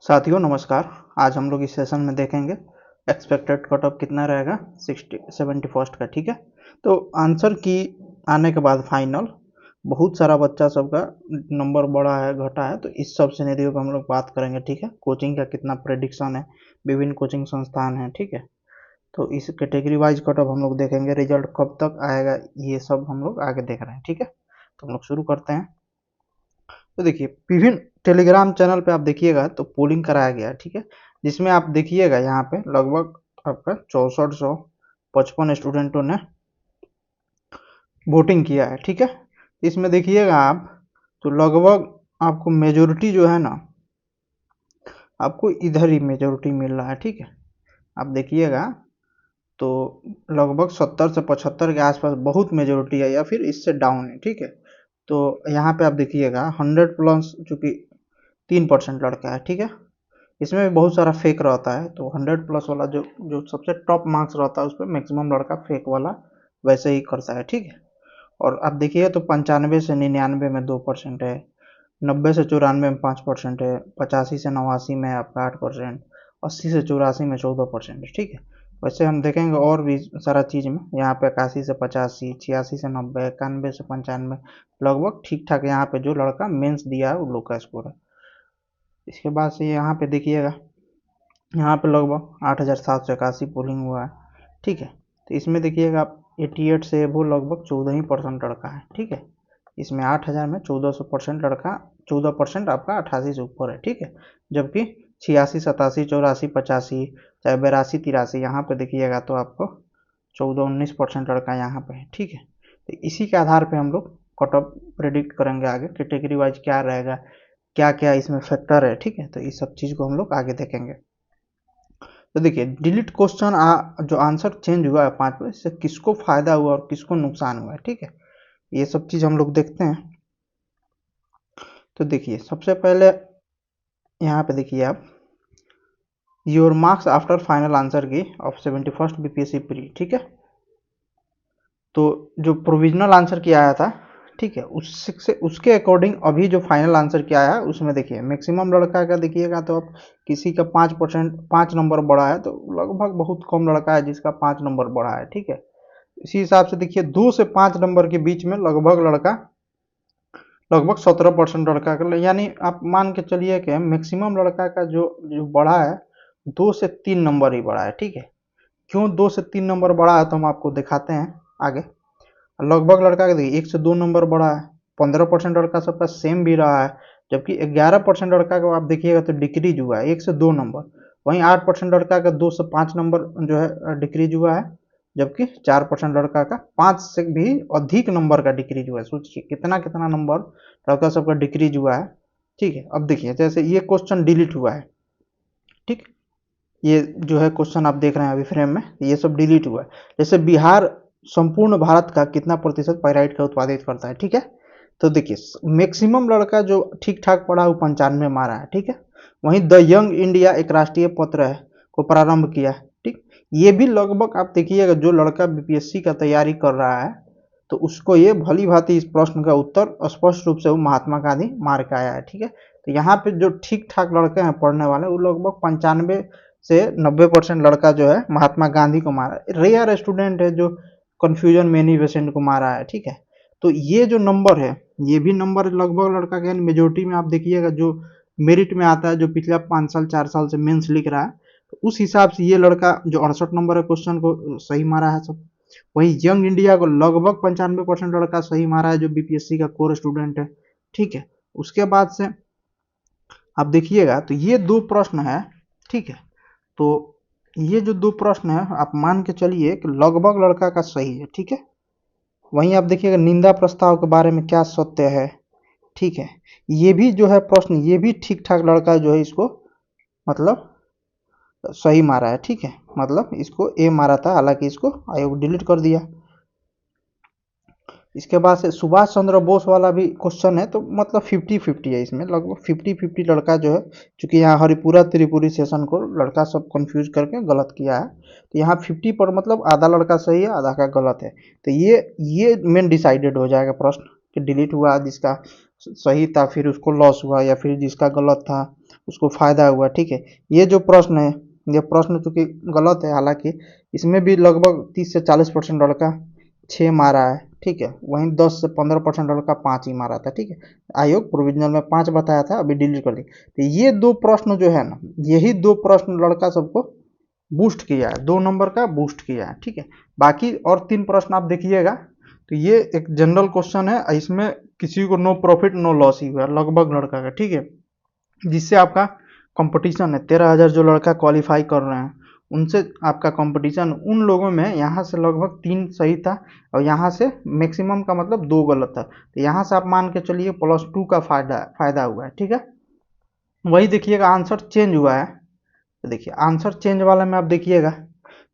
साथियों नमस्कार। आज हम लोग इस सेशन में देखेंगे एक्सपेक्टेड कट ऑफ कितना रहेगा 71st का। ठीक है, तो आंसर की आने के बाद फाइनल बहुत सारा बच्चा सबका नंबर बढ़ा है घटा है, तो इस सब सिनेरियो पर हम लोग बात करेंगे। ठीक है, कोचिंग का कितना प्रेडिक्शन है, विभिन्न कोचिंग संस्थान हैं। ठीक है, तो इस कैटेगरी वाइज कट ऑफ हम लोग देखेंगे, रिजल्ट कब तक आएगा ये सब हम लोग आगे देख रहे हैं। ठीक है, तो हम लोग शुरू करते हैं। तो देखिए विभिन्न टेलीग्राम चैनल पे आप देखिएगा तो पोलिंग कराया गया है। ठीक है, जिसमें आप देखिएगा यहाँ पे लगभग आपका 6455 स्टूडेंटों ने वोटिंग किया है। ठीक है, इसमें देखिएगा आप तो लगभग आपको मेजोरिटी जो है ना, आपको इधर ही मेजोरिटी मिल रहा है। ठीक है, आप देखिएगा तो लगभग 70 से 75 के आसपास बहुत मेजोरिटी है या फिर इससे डाउन है। ठीक है, तो यहाँ पे आप देखिएगा 100 प्लस चूंकि 3% लड़का है। ठीक है, इसमें भी बहुत सारा फेक रहता है, तो 100 प्लस वाला जो जो सबसे टॉप मार्क्स रहता है उस पर मैक्सिमम लड़का फेक वाला वैसे ही करता है। ठीक है, और आप देखिए तो 95 से 99 में 2% है, 90 से 94 में 5% है, 85 से 89 में आपका 8%, 80 से 84 में 14% है। ठीक है, वैसे हम देखेंगे और भी सारा चीज़ में, यहाँ पे 81 से 85, 86 से 90, 91 से 95 लगभग ठीक ठाक यहाँ पे जो लड़का मेंस दिया है वो लोग का स्कोर है। इसके बाद से यहाँ पे देखिएगा, यहाँ पे लगभग 8781 पोलिंग हुआ है। ठीक है, तो इसमें देखिएगा आप 88 से वो लगभग 14% लड़का है। ठीक है, इसमें 8000 में 1400% लड़का, 14% आपका 88 से ऊपर है। ठीक है, जबकि 86 87 84 85 चाहे 82 83 यहाँ पे देखिएगा तो आपको 14 19% लड़का यहाँ पे है। ठीक है, तो इसी के आधार पे हम लोग कट ऑफ प्रेडिक्ट करेंगे आगे कैटेगरी वाइज क्या रहेगा, क्या क्या इसमें फैक्टर है। ठीक है, तो इस सब चीज़ को हम लोग आगे देखेंगे। तो देखिए डिलीट क्वेश्चन जो आंसर चेंज हुआ है 5 पे, इससे किसको फायदा हुआ और किसको नुकसान हुआ है। ठीक है, ये सब चीज हम लोग देखते हैं। तो देखिए सबसे पहले यहाँ पे देखिए आप your marks after final answer की ऑफ 71st बीपीएससी प्री। ठीक है, तो जो प्रोविजनल आंसर किया आया था, ठीक है, उससे उसके अकॉर्डिंग अभी जो फाइनल आंसर किया है उसमें देखिए मैक्सिमम लड़का का देखिएगा तो अब किसी का 5% 5 नंबर बढ़ा है, तो लगभग बहुत कम लड़का है जिसका 5 नंबर बढ़ा है। ठीक है, इसी हिसाब से देखिए 2 से 5 नंबर के बीच में लगभग लड़का लगभग 17% लड़का का, यानी आप मान के चलिए कि मैक्सिमम लड़का का जो जो बढ़ा है 2 से 3 नंबर ही बढ़ा है। ठीक है, क्यों 2 से 3 नंबर बढ़ा है तो हम आपको दिखाते हैं आगे। लगभग लड़का का देखिए 1 से 2 नंबर बढ़ा है, 15% लड़का सबका सेम भी रहा है, जबकि 11% लड़का का आप देखिएगा तो डिक्रीज हुआ है 1 से 2 नंबर। वहीं 8% लड़का का 2 से 5 नंबर जो है डिक्रीज हुआ है, जबकि 4% लड़का का 5 से भी अधिक नंबर का डिक्रीज हुआ है। सोचिए कितना कितना नंबर लड़का सबका डिक्रीज हुआ है। ठीक है, अब देखिए जैसे ये क्वेश्चन डिलीट हुआ है। ठीक, ये जो है क्वेश्चन आप देख रहे हैं अभी फ्रेम में, ये सब डिलीट हुआ है। जैसे बिहार संपूर्ण भारत का कितना प्रतिशत पाइराइट का उत्पादित करता है। ठीक है, तो देखिए मैक्सिमम लड़का जो ठीक ठाक पढ़ा वो 95 मारा है। ठीक है, वहीं द यंग इंडिया एक राष्ट्रीय पत्र है को प्रारंभ किया है। ठीक, ये भी लगभग आप देखिएगा जो लड़का बीपीएससी का तैयारी कर रहा है तो उसको ये भली भांति इस प्रश्न का उत्तर स्पष्ट रूप से वो महात्मा गांधी मार के आया है। ठीक है, तो यहाँ पे जो ठीक ठाक लड़के हैं पढ़ने वाले वो लगभग 95 से 90% लड़का जो है महात्मा गांधी को मारा है। रेयर स्टूडेंट है जो कंफ्यूजन मेनी पेशेंट को मारा है। ठीक है, तो ये जो नंबर है ये भी नंबर लगभग लड़का के मेजोरिटी में आप देखिएगा जो मेरिट में आता है, जो पिछला 5 साल 4 साल से मेंस लिख रहा है, तो उस हिसाब से ये लड़का जो 68 नंबर है क्वेश्चन को सही मारा है सब। वहीं यंग इंडिया को लगभग 95% लड़का सही मारा है जो बीपीएससी का कोर स्टूडेंट है। ठीक है, उसके बाद से आप देखिएगा तो ये 2 प्रश्न है। ठीक है, तो ये जो 2 प्रश्न है आप मान के चलिए कि लगभग लड़का का सही है। ठीक है, वहीं आप देखिएगा निंदा प्रस्ताव के बारे में क्या सत्य है। ठीक है, ये भी जो है प्रश्न ये भी ठीक ठाक लड़का जो है इसको मतलब सही मारा है। ठीक है, मतलब इसको ए मारा था, हालांकि इसको आयोग डिलीट कर दिया। इसके बाद से सुभाष चंद्र बोस वाला भी क्वेश्चन है, तो मतलब 50-50 है, इसमें लगभग 50-50 लड़का जो है, चूंकि यहाँ हरिपुरा त्रिपुरी सेशन को लड़का सब कंफ्यूज करके गलत किया है, तो यहाँ 50 पर मतलब आधा लड़का सही है आधा का गलत है। तो ये मेन डिसाइडेड हो जाएगा प्रश्न कि डिलीट हुआ जिसका सही था फिर उसको लॉस हुआ, या फिर जिसका गलत था उसको फायदा हुआ, ठीक है। ये जो प्रश्न है, ये प्रश्न चूंकि गलत है, हालांकि इसमें भी लगभग 30 से 40% लड़का 6 मारा है, ठीक है। वहीं 10 से 15% लड़का 5 ही मारा था, ठीक है। आयोग प्रोविजनल में 5 बताया था, अभी डिलीट कर दी। तो ये दो प्रश्न जो है ना, यही दो प्रश्न लड़का सबको बूस्ट किया है, 2 नंबर का बूस्ट किया है, ठीक है। बाकी और 3 प्रश्न आप देखिएगा, तो ये एक जनरल क्वेश्चन है, इसमें किसी को नो प्रॉफिट नो लॉस ही हुआ लगभग लड़का का, ठीक है। जिससे आपका कंपटीशन है 13,000 जो लड़का क्वालिफाई कर रहे हैं, उनसे आपका कंपटीशन, उन लोगों में यहाँ से लगभग 3 सही था और यहाँ से मैक्सिमम का मतलब 2 गलत था। तो यहाँ से आप मान के चलिए +2 का फायदा हुआ है, ठीक है। वही देखिएगा आंसर चेंज हुआ है, तो देखिए आंसर चेंज वाला में आप देखिएगा,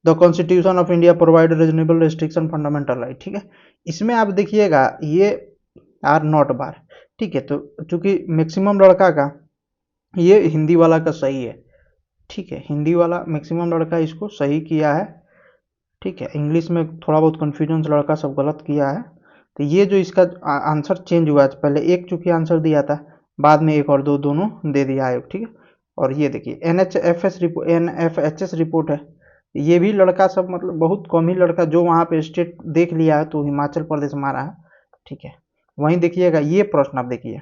the constitution of India provide reasonable restriction fundamental right, ठीक है। इसमें आप देखिएगा ये आर नॉट बार, ठीक है। तो चूंकि मैक्सिमम लड़का का ये हिंदी वाला का सही है, ठीक है। हिंदी वाला मैक्सिमम लड़का इसको सही किया है, ठीक है। इंग्लिश में थोड़ा बहुत कन्फ्यूजन से लड़का सब गलत किया है। तो ये जो इसका आंसर चेंज हुआ है, पहले एक चूंकि आंसर दिया था, बाद में एक और दो दोनों दे दिया आयोग, ठीक है। और ये देखिए NFHS रिपोर्ट है, ये भी लड़का सब मतलब बहुत कम ही लड़का जो वहाँ पे स्टेट देख लिया है, तो हिमाचल प्रदेश मारा है, ठीक है। वहीं देखिएगा ये प्रश्न आप देखिए,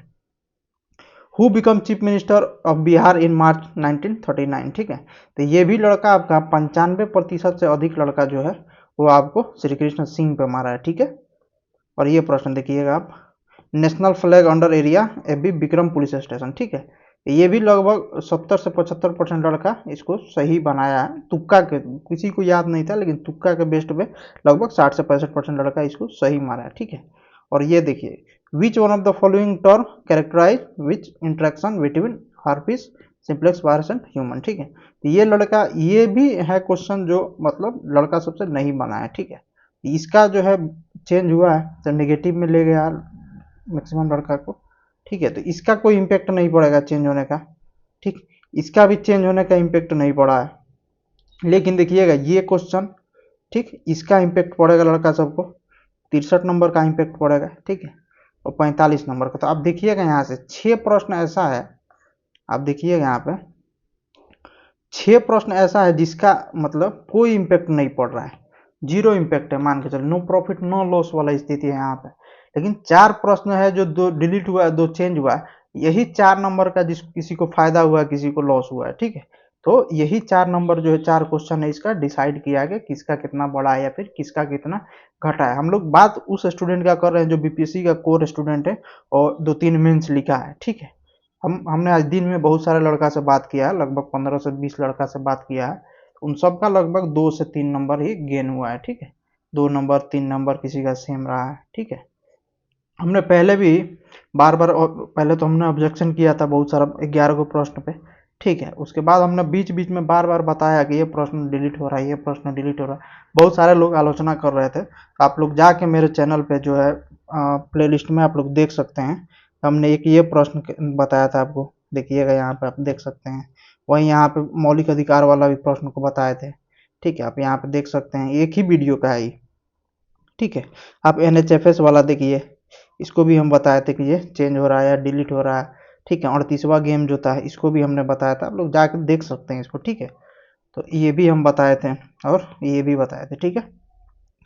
who become chief minister of Bihar in March 1939, ठीक है। तो ये भी लड़का आपका 95% से अधिक लड़का जो है वो आपको श्री कृष्ण सिंह पे मारा है, ठीक है। और ये प्रश्न देखिएगा आप, national flag under area AB Vikram police station, ठीक है। ये भी लगभग 70 से 75% लड़का इसको सही बनाया है, तुक्का के, किसी को याद नहीं था लेकिन तुक्का के बेस्ट पे लगभग 60 से 65% लड़का इसको सही मारा है, ठीक है। और ये देखिए, which one of the following term characterize which interaction between herpes simplex virus and human, ठीक है। तो ये लड़का, ये भी है क्वेश्चन जो मतलब लड़का सबसे नहीं बना है, ठीक है। इसका जो है चेंज हुआ है, तो नेगेटिव में ले गया मैक्सिमम लड़का को, ठीक है। तो इसका कोई इम्पैक्ट नहीं पड़ेगा चेंज होने का, ठीक। इसका भी चेंज होने का इम्पैक्ट नहीं पड़ा है। लेकिन देखिएगा ये क्वेश्चन, ठीक, इसका इम्पैक्ट पड़ेगा लड़का सबको, 63 नंबर का इम्पैक्ट पड़ेगा, ठीक है। और 45 नंबर का। तो आप देखिएगा यहाँ से 6 प्रश्न ऐसा है, आप देखिएगा यहाँ पे 6 प्रश्न ऐसा है जिसका मतलब कोई इम्पैक्ट नहीं पड़ रहा है, 0 इम्पैक्ट है, मान के चलो नो प्रॉफिट नो लॉस वाला स्थिति है यहाँ पे। लेकिन 4 प्रश्न है जो 2 डिलीट हुआ है, 2 चेंज हुआ है, यही 4 नंबर का जिस किसी को फायदा हुआ है, किसी को लॉस हुआ है, ठीक है। तो यही 4 नंबर जो है 4 क्वेश्चन है, इसका डिसाइड किया गया किसका कितना बड़ा है या फिर किसका कितना घटा है। हम लोग बात उस स्टूडेंट का कर रहे हैं जो बीपीएससी का कोर स्टूडेंट है और 2-3 मेंस लिखा है, ठीक है। हमने आज दिन में बहुत सारे लड़का से बात किया है, लगभग 15 से 20 लड़का से बात किया है, उन सबका लगभग 2 से 3 नंबर ही गेन हुआ है, ठीक है। 2 नंबर 3 नंबर किसी का सेम रहा है, ठीक है। हमने पहले भी बार बार, पहले तो हमने ऑब्जेक्शन किया था बहुत सारा 11 को प्रश्न पे, ठीक है। उसके बाद हमने बीच बीच में बार बार बताया कि ये प्रश्न डिलीट हो रहा है, ये प्रश्न डिलीट हो रहा है। बहुत सारे लोग आलोचना कर रहे थे, तो आप लोग जाके मेरे चैनल पे जो है प्लेलिस्ट में आप लोग देख सकते हैं। हमने एक ये प्रश्न बताया था आपको, देखिएगा यहाँ पे आप देख सकते हैं। वहीं यहाँ पे मौलिक अधिकार वाला भी प्रश्न को बताए थे, ठीक है। आप यहाँ पे देख सकते हैं, एक ही वीडियो का है, ठीक है। आप NHFS वाला देखिए, इसको भी हम बताए थे कि ये चेंज हो रहा है या डिलीट हो रहा है, ठीक है। 38वां गेम जो था इसको भी हमने बताया था, आप लोग जाकर देख सकते हैं इसको, ठीक है। तो ये भी हम बताए थे और ये भी बताए थे, ठीक है।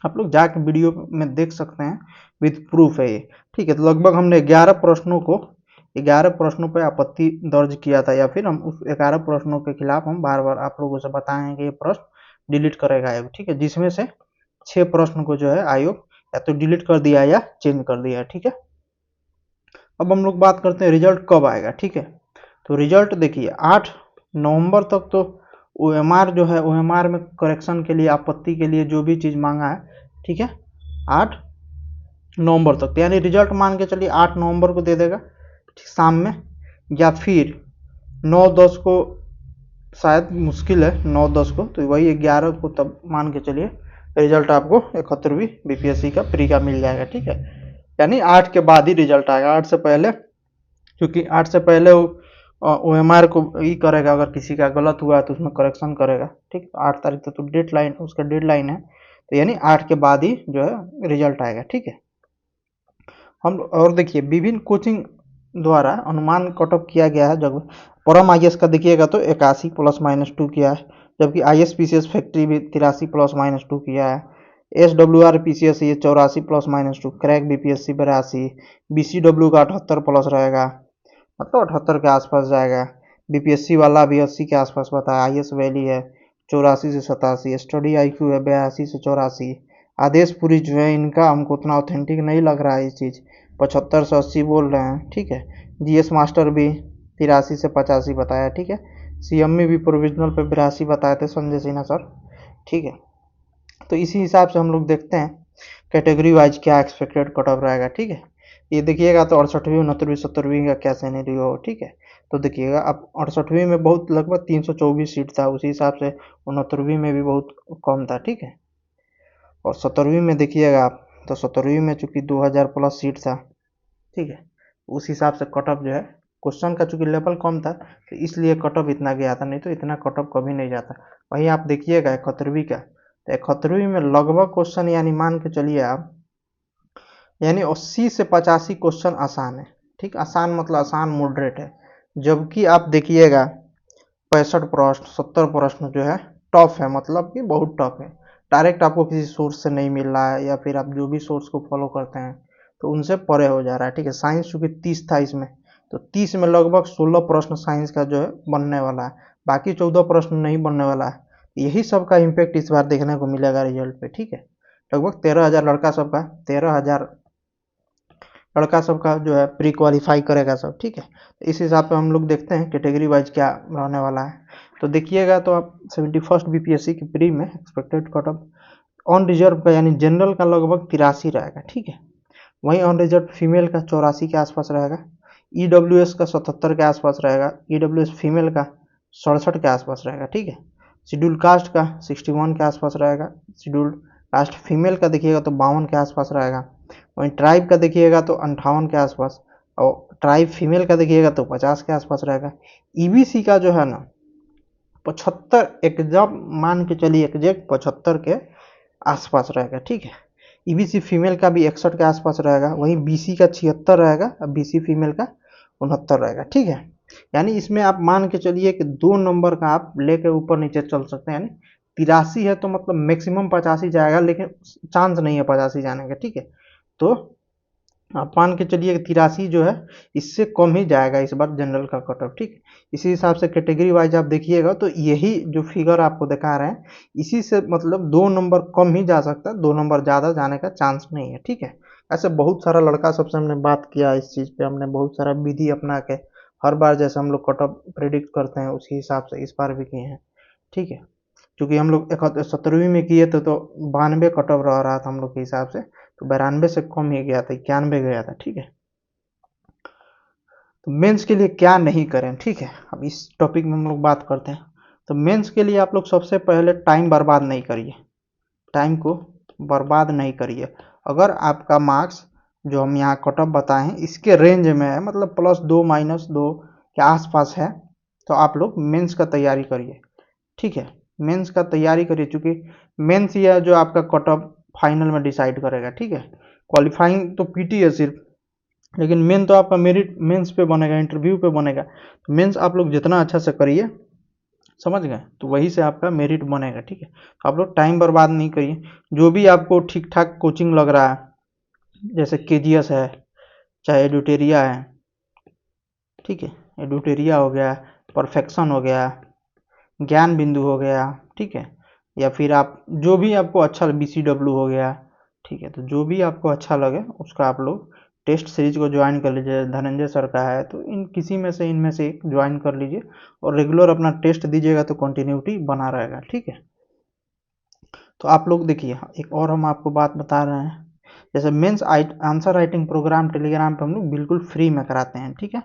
आप लोग जाके वीडियो में देख सकते हैं, विद प्रूफ है ये, ठीक है। तो लगभग हमने 11 प्रश्नों को, 11 प्रश्नों पर आपत्ति दर्ज किया था, या फिर हम उस 11 प्रश्नों के खिलाफ हम बार बार आप लोगों से बताए हैं कि ये प्रश्न डिलीट करेगा आयोग, ठीक है। जिसमें से 6 प्रश्न को जो है आयोग या तो डिलीट कर दिया या चेंज कर दिया, ठीक है। अब हम लोग बात करते हैं रिजल्ट कब आएगा, ठीक है। तो रिजल्ट देखिए 8 नवंबर तक तो OMR जो है, OMR में करेक्शन के लिए, आपत्ति के लिए जो भी चीज़ मांगा है, ठीक है, 8 नवंबर तक, यानी रिजल्ट मान के चलिए 8 नवंबर को दे देगा शाम में, या फिर 9-10 को, शायद मुश्किल है 9-10 को, तो वही 11 को तब मान के चलिए रिजल्ट आपको 71वीं बीपीएससी का प्री का मिल जाएगा, ठीक है। यानी 8 के बाद ही रिजल्ट आएगा, 8 से पहले, क्योंकि 8 से पहले वो OMR को ही करेगा, अगर किसी का गलत हुआ है तो उसमें करेक्शन करेगा, ठीक। 8 तारीख तक तो डेडलाइन, उसका डेडलाइन है, तो यानी 8 के बाद ही जो है रिजल्ट आएगा, ठीक है। हम और देखिए विभिन्न कोचिंग द्वारा अनुमान कट ऑफ किया गया है। जब परम आईएएस का देखिएगा तो 81 +- 2 किया है, जबकि आईएसपीसीएस फैक्ट्री भी 83 +- 2 किया है। एसडब्ल्यूआर पीसीएस ये 84 +- 2, क्रैक बीपीएससी 82, बीसीडब्ल्यू का 78 प्लस रहेगा, मतलब 78 के आसपास जाएगा। बीपीएससी वाला भी 80 के आसपास बताया। आईएस वैली है 84 से 87, स्टडी आईक्यू है 82 से 84। आदेश पुरी जो है इनका हमको उतना ऑथेंटिक नहीं लग रहा है ये चीज़, 75 से 80 बोल रहे हैं, ठीक है। जीएस मास्टर भी 83 से 85 बताया, ठीक है। सीएमई भी प्रोविजनल पे 82 बताए थे संजय सिन्हा सर, ठीक है। तो इसी हिसाब से हम लोग देखते हैं कैटेगरी वाइज क्या एक्सपेक्टेड कट ऑफ रहेगा, ठीक है। ये देखिएगा तो 68वीं 69वीं 70वीं का क्या सिनेरियो हो, ठीक है। तो देखिएगा अब 68वीं में बहुत लगभग 324 सीट था, उसी हिसाब से 69वीं में भी बहुत कम था, ठीक है। और 70वीं में देखिएगा आप तो 70वीं में चूंकि 2000 प्लस सीट था, ठीक है। उस हिसाब से कट ऑफ जो है क्वेश्चन का चूंकि लेवल कम था तो इसलिए कट ऑफ इतना गया था, नहीं तो इतना कट ऑफ कभी नहीं जाता। वहीं आप देखिएगा 71वीं का, तो 71वीं में लगभग क्वेश्चन यानी मान के चलिए आप, यानी 80 से 85 क्वेश्चन आसान है, ठीक। आसान मतलब आसान मॉडरेट है, जबकि आप देखिएगा 65 प्रश्न 70 प्रश्न जो है टफ है, मतलब कि बहुत टफ है। डायरेक्ट आपको किसी सोर्स से नहीं मिल रहा है, या फिर आप जो भी सोर्स को फॉलो करते हैं तो उनसे परे हो जा रहा है, ठीक है। साइंस चूंकि 30 था इसमें, तो 30 में लगभग 16 प्रश्न साइंस का जो है बनने वाला है, बाकी 14 प्रश्न नहीं बनने वाला है। यही सब का इम्पेक्ट इस बार देखने को मिलेगा रिजल्ट पे, ठीक है। लगभग 13,000 लड़का सबका 13,000 लड़का सबका जो है प्री क्वालिफाई करेगा सब, ठीक है। इस हिसाब से हम लोग देखते हैं कैटेगरी वाइज क्या रहने वाला है। तो देखिएगा तो आप 71st बीपीएससी की प्री में expected cut off on reserve का यानी जनरल का लगभग 83 रहेगा, ठीक है। वहीं ऑन रिजर्व फीमेल का 84 के आसपास रहेगा, ईडब्ल्यूएस का 77 के आसपास रहेगा, ईडब्ल्यूएस फीमेल का 67 के आसपास रहेगा, ठीक है। शेड्यूल कास्ट का 61 के आसपास रहेगा, शेड्यूल कास्ट फीमेल का देखिएगा तो 52 के आसपास रहेगा। वहीं ट्राइब का देखिएगा तो 58 के आसपास, और ट्राइब फीमेल का देखिएगा तो 50 के आसपास रहेगा। ईबीसी का जो है ना 75 एग्जाम मान के चलिए एग्जैक्ट 75 के आसपास रहेगा, ठीक है। ईबीसी फीमेल का भी 61 के आसपास रहेगा, वहीं बीसी का 76 रहेगा, और बीसी फीमेल का 69 रहेगा, ठीक है। यानी इसमें आप मान के चलिए कि 2 नंबर का आप लेके ऊपर नीचे चल सकते हैं, यानी 83 है तो मतलब मैक्सिमम 85 जाएगा, लेकिन चांस नहीं है 85 जाने का, ठीक है। तो आप मान के चलिए कि 83 जो है इससे कम ही जाएगा इस बार जनरल का कट ऑफ, ठीक है। इसी हिसाब से कैटेगरी वाइज आप देखिएगा तो यही जो फिगर आपको दिखा रहे हैं इसी से मतलब 2 नंबर कम ही जा सकता है, 2 नंबर ज़्यादा जाने का चांस नहीं है, ठीक है। ऐसे बहुत सारा लड़का सबसे हमने बात किया इस चीज़ पे, हमने बहुत सारा विधि अपना के हर बार जैसे हम लोग कट ऑफ प्रिडिक्ट करते हैं उसी हिसाब से इस बार भी किए हैं, ठीक है। क्योंकि हम लोग 71वीं में किए थे तो 92 कट ऑफ रहा था हम लोग के हिसाब से, तो 92 से कम ही गया था, 91 गया था, ठीक है। तो मेंस के लिए क्या नहीं करें, ठीक है। अब इस टॉपिक में हम लोग बात करते हैं। तो मेंस के लिए आप लोग सबसे पहले टाइम बर्बाद नहीं करिए, टाइम को बर्बाद नहीं करिए। अगर आपका मार्क्स जो हम यहाँ कट ऑफ बताए हैं इसके रेंज में है, मतलब +2 -2 के आसपास है, तो आप लोग मेंस का तैयारी करिए, ठीक है। मेंस का तैयारी करिए, चूंकि मेंस यह जो आपका कट ऑफ फाइनल में डिसाइड करेगा, ठीक है। क्वालिफाइंग तो पीटी है सिर्फ, लेकिन मेन तो आपका मेरिट मेंस पे बनेगा, इंटरव्यू पे बनेगा। तो मेंस आप लोग जितना अच्छा से करिए, समझ गए, तो वही से आपका मेरिट बनेगा, ठीक है। तो आप लोग टाइम बर्बाद नहीं करिए। जो भी आपको ठीक ठाक कोचिंग लग रहा है जैसे केजीएस है, चाहे एडुटेरिया है, ठीक है, एडुटेरिया हो गया, परफेक्शन हो गया, ज्ञान बिंदु हो गया, ठीक है, या फिर आप जो भी आपको अच्छा बीसीडब्ल्यू हो गया, ठीक है। तो जो भी आपको अच्छा लगे उसका आप लोग टेस्ट सीरीज को ज्वाइन कर लीजिए। धनंजय सर का है तो इन किसी में से इनमें से एक ज्वाइन कर लीजिए, और रेगुलर अपना टेस्ट दीजिएगा तो कंटिन्यूटी बना रहेगा, ठीक है। तो आप लोग देखिए एक और हम आपको बात बता रहे हैं, जैसे mains answer writing program Telegram पे हम लोग बिल्कुल फ्री में कराते हैं, ठीक है।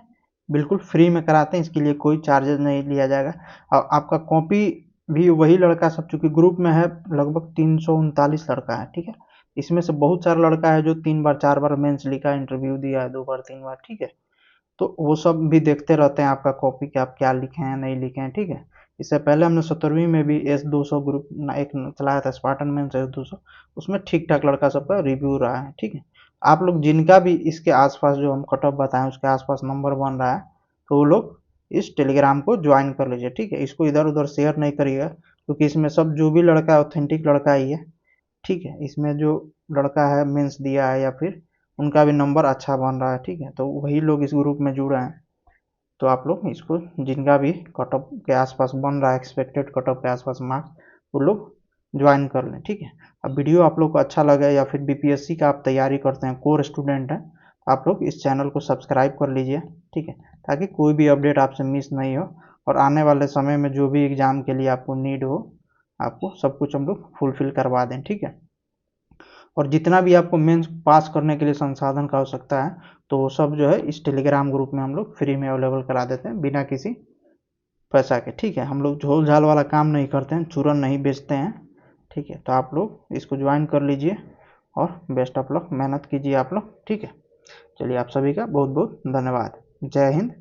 बिल्कुल फ्री में कराते हैं, इसके लिए कोई चार्जेस नहीं लिया जाएगा। और आपका कॉपी भी वही लड़का सब, चूंकि ग्रुप में है लगभग 339 लड़का है, ठीक है। इसमें से बहुत सारा लड़का है जो 3 बार 4 बार मेंस लिखा, इंटरव्यू दिया है 2 बार 3 बार, ठीक है। तो वो सब भी देखते रहते हैं आपका कॉपी कि आप क्या लिखे हैं नहीं लिखे हैं, ठीक है। इससे पहले हमने 70वीं में भी S200 ग्रुप एक चलाया था, स्पार्टन मेंस S200, उसमें ठीक ठाक लड़का सबका रिव्यू रहा है, ठीक है। आप लोग जिनका भी इसके आसपास जो हम कट ऑफ बताएं उसके आसपास नंबर बन रहा है, तो वो लोग इस टेलीग्राम को ज्वाइन कर लीजिए, ठीक है। इसको इधर उधर शेयर नहीं करिएगा, क्योंकि इसमें सब जो भी लड़का है ऑथेंटिक लड़का ही है, ठीक है। इसमें जो लड़का है मेंस दिया है या फिर उनका भी नंबर अच्छा बन रहा है, ठीक है, तो वही लोग इस ग्रुप में जुड़ रहे हैं। तो आप लोग इसको जिनका भी कट ऑफ के आसपास बन रहा है, एक्सपेक्टेड कट ऑफ के आसपास मार्क्स, वो लोग ज्वाइन कर लें, ठीक है। अब वीडियो आप लोग को अच्छा लगे या फिर बीपीएससी का आप तैयारी करते हैं, कोर स्टूडेंट हैं, आप लोग इस चैनल को सब्सक्राइब कर लीजिए, ठीक है, ताकि कोई भी अपडेट आपसे मिस नहीं हो, और आने वाले समय में जो भी एग्ज़ाम के लिए आपको नीड हो, आपको सब कुछ हम लोग फुलफिल करवा दें, ठीक है। और जितना भी आपको मेंस पास करने के लिए संसाधन का आवश्यकता है, तो वो सब जो है इस टेलीग्राम ग्रुप में हम लोग फ्री में अवेलेबल करा देते हैं, बिना किसी पैसा के, ठीक है। हम लोग झोल झाल वाला काम नहीं करते हैं, चूरन नहीं बेचते हैं, ठीक है। तो आप लोग इसको ज्वाइन कर लीजिए और बेस्ट ऑफ लक, मेहनत कीजिए आप लोग, ठीक है। चलिए आप सभी का बहुत बहुत धन्यवाद। जय हिंद।